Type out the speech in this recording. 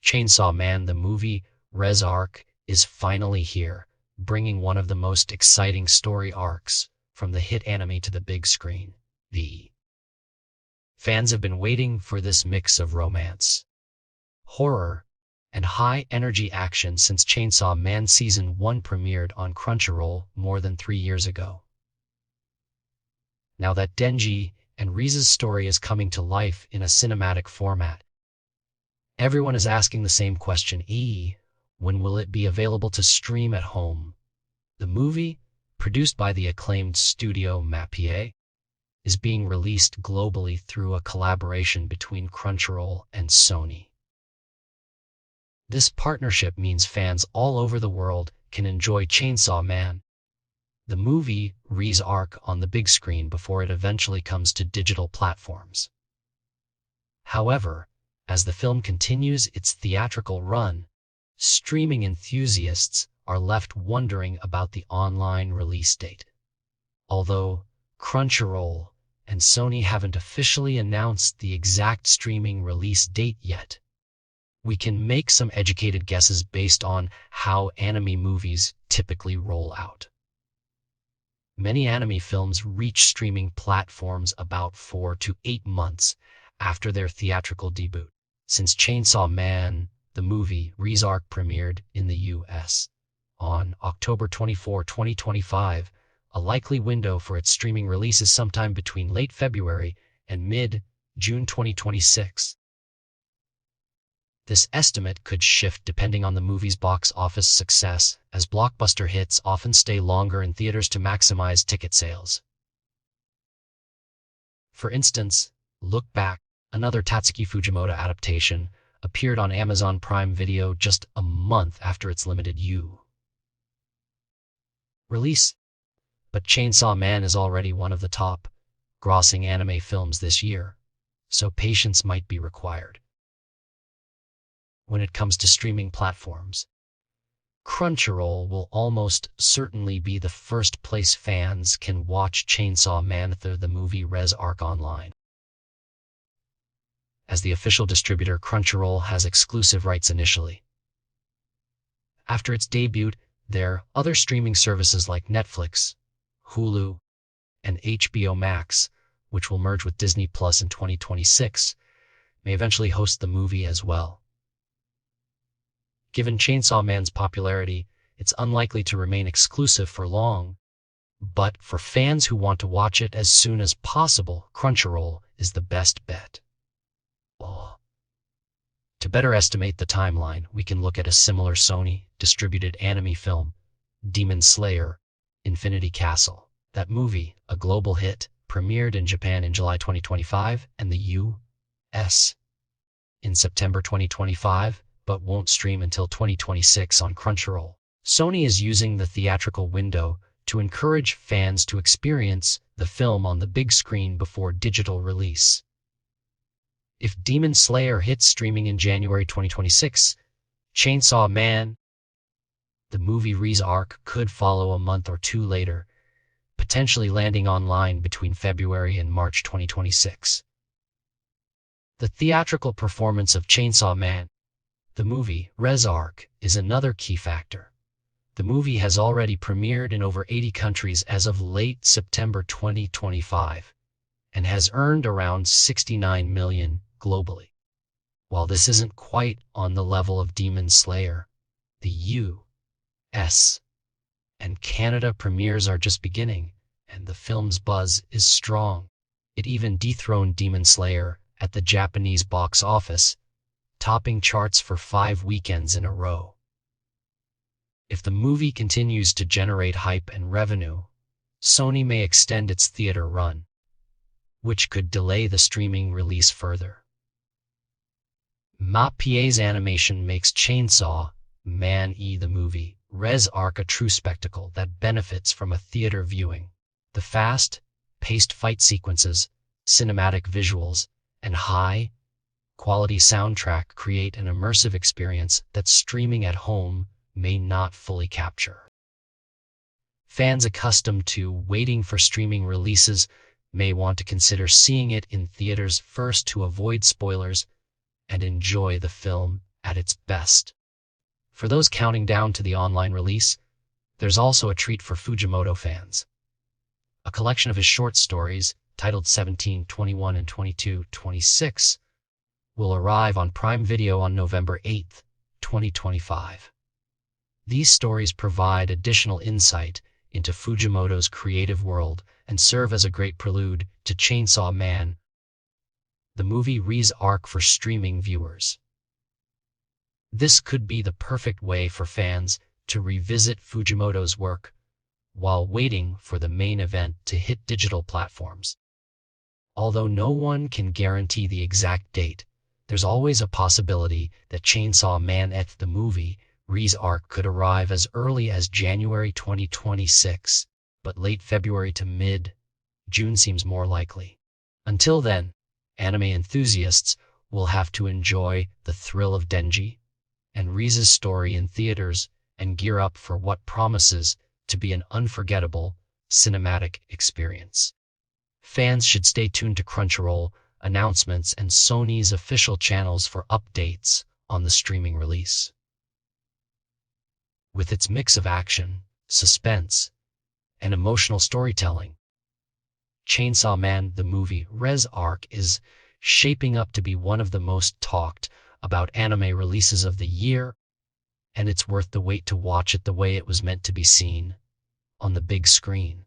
Chainsaw Man, the movie Reze is finally here, bringing one of the most exciting story arcs from the hit anime to the big screen. The fans have been waiting for this mix of romance, horror, and high-energy action since Chainsaw Man Season 1 premiered on Crunchyroll more than 3 years ago. Now that Denji and Reze's story is coming to life in a cinematic format, everyone is asking the same question: when will it be available to stream at home? The movie, produced by the acclaimed studio MAPPA, is being released globally through a collaboration between Crunchyroll and Sony. This partnership means fans all over the world can enjoy Chainsaw Man, the movie Reze on the big screen before it eventually comes to digital platforms. However, as the film continues its theatrical run, streaming enthusiasts are left wondering about the online release date. Although Crunchyroll and Sony haven't officially announced the exact streaming release date yet, we can make some educated guesses based on how anime movies typically roll out. Many anime films reach streaming platforms about 4 to 8 months after their theatrical debut. Since Chainsaw Man, the movie Reze premiered in the US on October 24, 2025, a likely window for its streaming release is sometime between late February and mid-June 2026. This estimate could shift depending on the movie's box office success, as blockbuster hits often stay longer in theaters to maximize ticket sales. For instance, Look Back, another Tatsuki Fujimoto adaptation, appeared on Amazon Prime Video just a month after its limited release. But Chainsaw Man is already one of the top grossing anime films this year, so patience might be required. When it comes to streaming platforms, Crunchyroll will almost certainly be the first place fans can watch Chainsaw Man the movie Reze online. As the official distributor, Crunchyroll has exclusive rights initially. After its debut, their other streaming services like Netflix, Hulu, and HBO Max, which will merge with Disney Plus in 2026, may eventually host the movie as well. Given Chainsaw Man's popularity, it's unlikely to remain exclusive for long, but for fans who want to watch it as soon as possible, Crunchyroll is the best bet. To better estimate the timeline, we can look at a similar Sony-distributed anime film, Demon Slayer: Infinity Castle. That movie, a global hit, premiered in Japan in July 2025 and the US in September 2025, but won't stream until 2026 on Crunchyroll. Sony is using the theatrical window to encourage fans to experience the film on the big screen before digital release. If Demon Slayer hits streaming in January 2026, Chainsaw Man, the movie Reze could follow a month or two later, potentially landing online between February and March 2026. The theatrical performance of Chainsaw Man, the movie Reze is another key factor. The movie has already premiered in over 80 countries as of late September 2025 and has earned around 69 million globally. While this isn't quite on the level of Demon Slayer, the US and Canada premieres are just beginning, and the film's buzz is strong. It even dethroned Demon Slayer at the Japanese box office, topping charts for 5 weekends in a row. If the movie continues to generate hype and revenue, Sony may extend its theater run, which could delay the streaming release further. MAPPA's animation makes Chainsaw Man the movie Reze a true spectacle that benefits from a theater viewing. The fast-paced fight sequences, cinematic visuals, and high-quality soundtrack create an immersive experience that streaming at home may not fully capture. Fans accustomed to waiting for streaming releases may want to consider seeing it in theaters first to avoid spoilers and enjoy the film at its best. For those counting down to the online release, there's also a treat for Fujimoto fans. A collection of his short stories, titled 17, 21, and 22-26, will arrive on Prime Video on November 8th, 2025. These stories provide additional insight into Fujimoto's creative world and serve as a great prelude to Chainsaw Man, the movie Reze arc for streaming viewers. This could be the perfect way for fans to revisit Fujimoto's work while waiting for the main event to hit digital platforms. Although no one can guarantee the exact date, there's always a possibility that Chainsaw Man the movie Reze arc could arrive as early as January 2026, but late February to mid-June seems more likely. Until then, anime enthusiasts will have to enjoy the thrill of Denji and Reze's story in theaters and gear up for what promises to be an unforgettable cinematic experience. Fans should stay tuned to Crunchyroll announcements and Sony's official channels for updates on the streaming release. With its mix of action, suspense, and emotional storytelling, Chainsaw Man the movie Reze arc is shaping up to be one of the most talked about anime releases of the year, and it's worth the wait to watch it the way it was meant to be seen on the big screen.